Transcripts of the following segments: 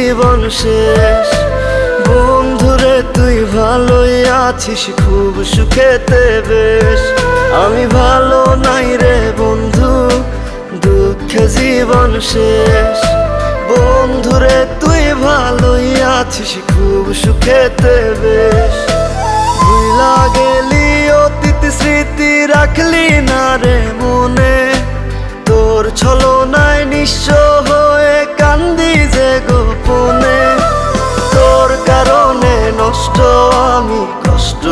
জীবন শেষ। বন্ধুরে তুই ভালোই আছিস, খুব সুখেতে বেশ। আমি ভালো নাই রে বন্ধু, দুঃখে জীবন শেষ। বন্ধুরে তুই ভালোই আছিস, খুব সুখেতে বেশ। ভুলা গেলি অতীত স্মৃতি, রাখলি না রে মনে। তোর ছলনায় নিঃস্ব হয়ে কান্দি যে গোপনে। তোর কারণে নষ্ট আমি, কষ্ট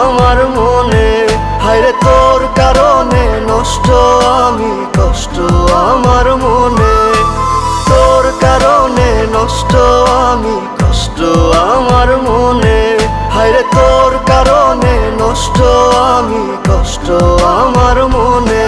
আমার মনে। হায়রে তোর কারণে নষ্ট আমি, কষ্ট আমার মনে। তোর কারণে নষ্ট আমি, কষ্ট আমার মনে। হায়রে তোর কারণে নষ্ট আমি, কষ্ট আমার মনে।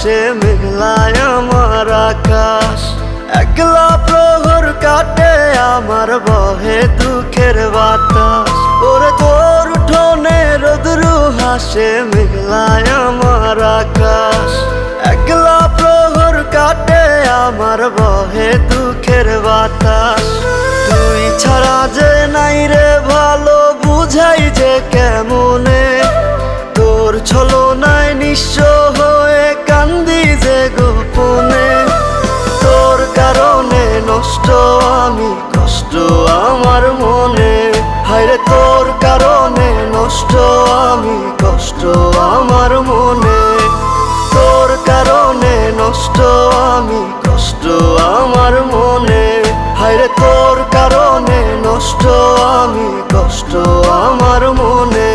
সে মেঘলায় আমার আকাশ, একলা প্রহর কাটে আমার বহে দুঃখের বাতাস। ওরে তোর উঠোনে রোদরু হাসে মেঘলায় আমার আকাশ, একলা প্রহর কাটে আমার বহে দুঃখের বাতাস। তুই ছাড়া যে নাই রে ভালো, বুঝাই যে কেমনে। তোর ছলনায় নিঃস্ব হয়ে কান্দি যে গোপনে। তোর কারণে নষ্ট আমি, কষ্ট আমার মনে। হায়রে তোর কারণে নষ্ট আমি, কষ্ট আমার মনে। তোর কারণে নষ্ট আমি, কষ্ট আমার মনে। হায়রে তোর কারণে নষ্ট আমি, কষ্ট আমার মনে।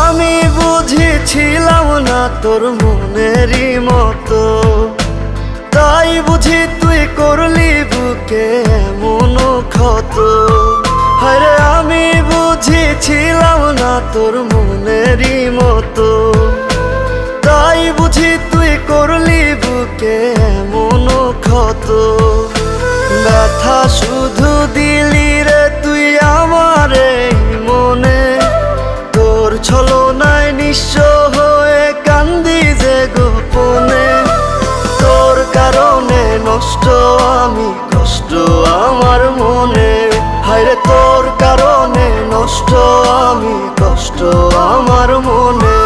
আমি বুঝেছিলাম না তোর মনেরই মতো, তাই বুঝি তুই করলি বুকে এমন ক্ষত। হায়রে আমি বুঝেছিলাম না তোর মনেরই মতো, তাই বুঝি তুই করলি বুকে এমন ক্ষত। ব্যথা শুধু দিলি রে তুই আমার এই মনে। তোর ছলনায় নিঃস্ব হয়ে কান্দি যে গোপনে। তোর কারণে নষ্ট আমি, কষ্ট আমার মনে। হায়রে তোর কারণে নষ্ট আমি, কষ্ট আমার মনে।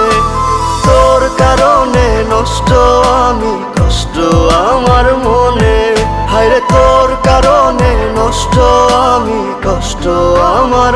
তোর কারণে নষ্ট আমি, কষ্ট আমার মনে। হায়রে তোর কারণে নষ্ট আমি, কষ্ট আমার